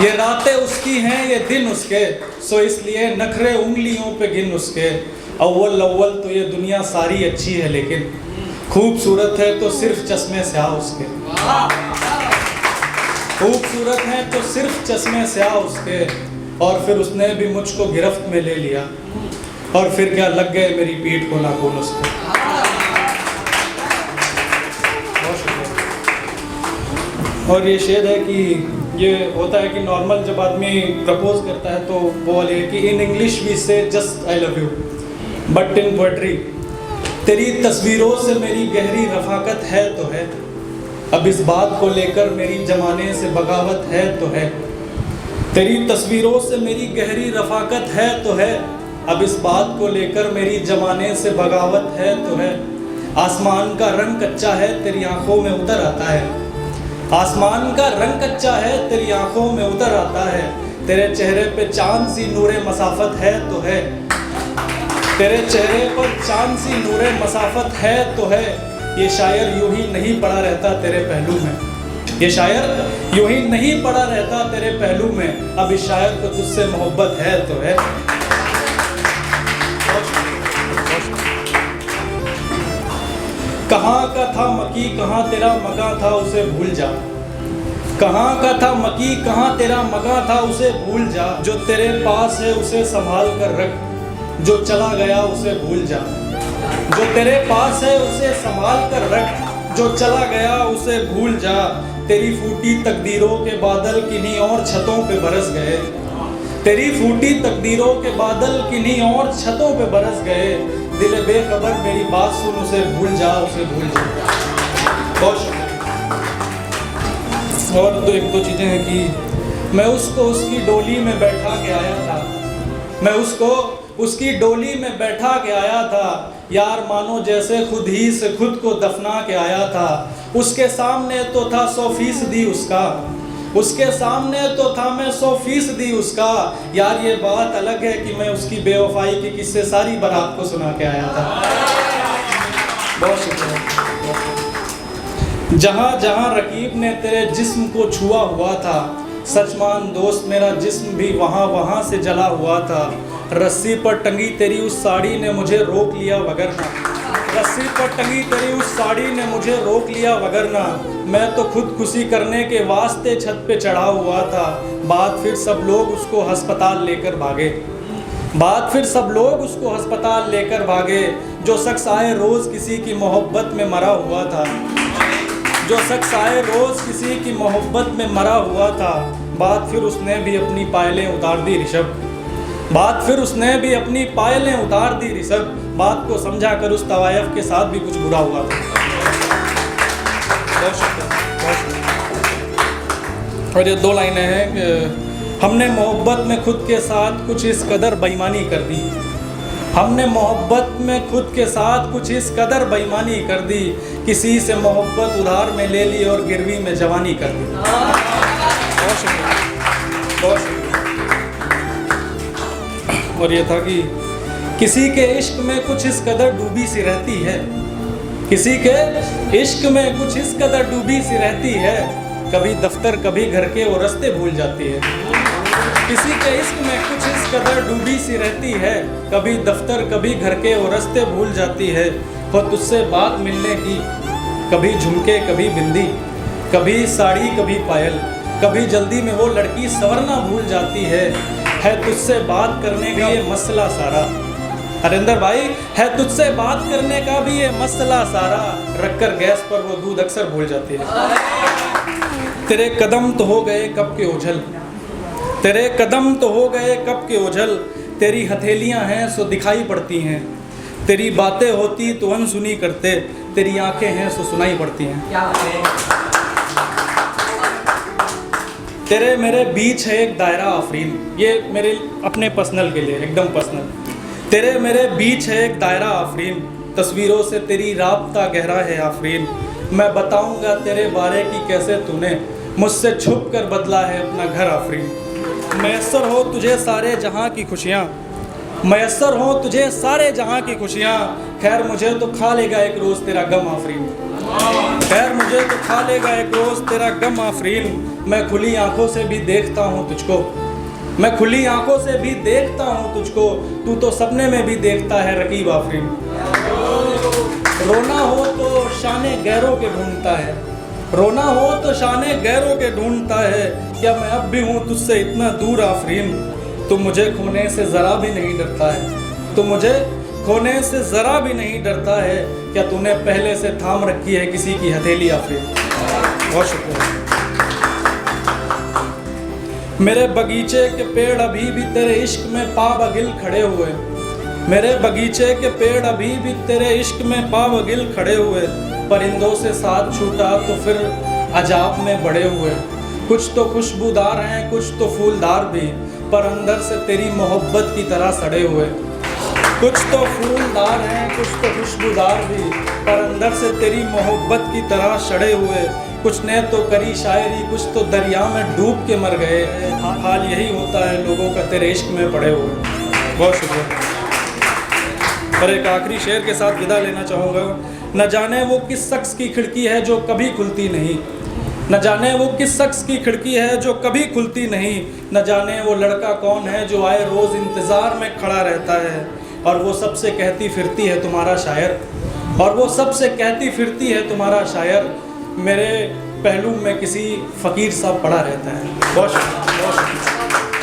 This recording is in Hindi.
ये रातें उसकी हैं ये दिन उसके, सो इसलिए नखरे उंगलियों पे गिन उसके। अव्वल अव्वल तो ये दुनिया सारी अच्छी है, लेकिन खूबसूरत है तो सिर्फ चश्मे स्याह उसके। खूबसूरत है तो सिर्फ चश्मे स्याह उसके। और फिर उसने भी मुझको गिरफ्त में ले लिया, और फिर क्या लग गए मेरी पीठ को नाखून उसके। और ये शेर है कि ये होता है कि नॉर्मल जब आदमी प्रपोज करता है तो वो वाले कि इन इंग्लिश वी से just I love you, but in poetry तेरी तस्वीरों से मेरी गहरी रफाकत है तो है। अब इस बात को लेकर मेरी जमाने से बगावत है तो है। तेरी तस्वीरों से मेरी गहरी रफाकत है तो है। अब इस बात को लेकर मेरी जमाने से बगावत है तो है। आसमान का रंग कच्चा है तेरी आंखों में उतर आता है। आसमान का रंग कच्चा है तेरी आंखों में उतर आता है। तेरे चेहरे पे चांद सी नूरे मसाफत है तो है। तेरे चेहरे पर चांद सी नूरे मसाफत है तो है। ये शायर यूं ही नहीं पड़ा रहता तेरे पहलू में। ये शायर यूं ही नहीं पड़ा रहता तेरे पहलू में। अब इस शायर को तुझसे मोहब्बत है तो है। कहाँ का था मकी कहाँ तेरा मका था उसे भूल जा। कहाँ का था मकी कहाँ तेरा मका था उसे भूल जा। जो तेरे पास है उसे संभाल कर रख, जो चला गया उसे भूल जा। जो तेरे पास है उसे संभाल कर रख, जो चला गया उसे भूल जा। तेरी फूटी तकदीरों के बादल किन्हीं और छतों पे बरस गए। तेरी फूटी तकदीरों के बादल किन्हीं और छतों पे बरस गए। दिल बेखबर मेरी बात सुन उसे भूल जा, उसे भूल जा। बहुत शुक्रिया। और तो एक दो चीज़ें हैं कि मैं उसको उसकी डोली में बैठा के आया था। मैं उसको उसकी डोली में बैठा के आया था। यार मानो जैसे खुद ही से खुद को दफना के आया था। उसके सामने तो था 100% उसका। उसके सामने तो था मैं 100% उसका। यार ये बात अलग है कि मैं उसकी बेवफाई के किस्से सारी बारात को सुना के आया था। बहुत शुक्रिया। जहाँ जहाँ रकीब ने तेरे जिस्म को छुआ हुआ था, सच मान दोस्त मेरा जिस्म भी वहाँ वहाँ से जला हुआ था। रस्सी पर टंगी तेरी उस साड़ी ने मुझे रोक लिया वगरना। रस्सी पर टंगी तेरी उस साड़ी ने मुझे रोक लिया वगरना। मैं तो खुदकुशी करने के वास्ते छत पे चढ़ा हुआ था। बाद फिर सब लोग उसको अस्पताल लेकर भागे। बाद फिर सब लोग उसको अस्पताल लेकर भागे। जो शख्स आए रोज़ किसी की मोहब्बत में मरा हुआ था। जो शख्स आए रोज़ किसी की मोहब्बत में मरा हुआ था। बाद फिर उसने भी अपनी पायलें उतार दी ऋषभ। बात फिर उसने भी अपनी पायलें उतार दी ऋषभ। बात को समझा कर उस तवायफ के साथ भी कुछ बुरा हुआ था। और ये दो लाइनें हैं। हमने मोहब्बत में खुद के साथ कुछ इस कदर बेईमानी कर दी। हमने मोहब्बत में खुद के साथ कुछ इस कदर बेईमानी कर दी। किसी से मोहब्बत उधार में ले ली और गिरवी में जवानी कर दी। बहुत शुक्रिया, बहुत शुक्रिया। और ये था कि किसी के इश्क में कुछ इस कदर डूबी सी रहती है। किसी के इश्क में कुछ इस कदर डूबी सी रहती है। कभी दफ्तर कभी घर के वो रास्ते भूल जाती है। किसी के इश्क में कुछ इस कदर डूबी सी रहती है। कभी दफ्तर कभी घर के वो रास्ते भूल जाती है। हो तुझसे बात मिलने की, कभी झुमके कभी बिंदी, कभी साड़ी कभी पायल, कभी जल्दी में वो लड़की संवरना भूल जाती है तुझसे बात करने का ये मसला सारा। हरिंदर भाई, है तुझसे बात करने का भी ये मसला सारा। रखकर गैस पर वो दूध अक्सर भूल जाती है। तेरे कदम तो हो गए कब के ओझल। तेरे कदम तो हो गए कब के ओझल। तेरी हथेलियां हैं सो दिखाई पड़ती हैं। तेरी बातें होती तो अनसुनी करते। तेरी आंखें हैं सो सुनाई पड़ती हैं। तेरे मेरे बीच है एक दायरा आफरीन। ये मेरे अपने पर्सनल के लिए, एकदम पर्सनल। तेरे मेरे बीच है एक दायरा आफरीन। तस्वीरों से तेरी राब्ता गहरा है आफरीन। मैं बताऊंगा तेरे बारे की कैसे तूने मुझसे छुप कर बदला है अपना घर आफरीन। मैसर हो तुझे सारे जहां की खुशियाँ। मैसर हो तुझे सारे जहां की खुशियाँ। खैर मुझे तो खा लेगा एक रोज़ तेरा गम आफरीन। खैर मुझे तो खा लेगा एक रोज तेरा गम आफरीन, मैं खुली आंखों से भी देखता हूँ तुझको, मैं खुली आंखों से भी देखता हूँ तुझको, तू तो सपने में भी देखता है रकीब आफरीन। रोना हो तो शाने गैरों के ढूंढता है, रोना हो तो शाने गैरों के ढूंढता है, क्या मैं अब भी हूँ तुझसे इतना दूर आफरीन, तू मुझे खोने से ज़रा भी नहीं डरता है, तू मुझे खोने से ज़रा भी नहीं डरता है, क्या तूने पहले से थाम रखी है किसी की हथेली आफरीन। बहुत शुक्रिया। मेरे बगीचे के पेड़ अभी भी तेरे इश्क में पाबगिल खड़े हुए, मेरे बगीचे के पेड़ अभी भी तेरे इश्क में पाबगिल खड़े हुए, परिंदों से साथ छूटा तो फिर अजाब में बड़े हुए, कुछ तो खुशबूदार हैं कुछ तो फूलदार भी, पर अंदर से तेरी मोहब्बत की तरह सड़े हुए, कुछ तो फूलदार हैं कुछ तो खुशबूदार भी, पर अंदर से तेरी मोहब्बत की तरह सड़े हुए, कुछ ने तो करी शायरी कुछ तो दरिया में डूब के मर गए, हाल यही होता है लोगों का तेरे इश्क में पड़े हुए। बहुत शुक्रिया। और एक आखिरी शेर के साथ विदा लेना चाहूँगा। न जाने वो किस शख्स की खिड़की है जो कभी खुलती नहीं, न जाने वो किस शख्स की खिड़की है जो कभी खुलती नहीं, न जाने वो लड़का कौन है जो आए रोज़ इंतज़ार में खड़ा रहता है, और वो सबसे कहती फिरती है तुम्हारा शायर, और वो सबसे कहती फिरती है तुम्हारा शायर, मेरे पहलू में किसी फ़कीर सा पड़ा रहता है। बहुत शुक्रिया, बहुत शुक्रिया।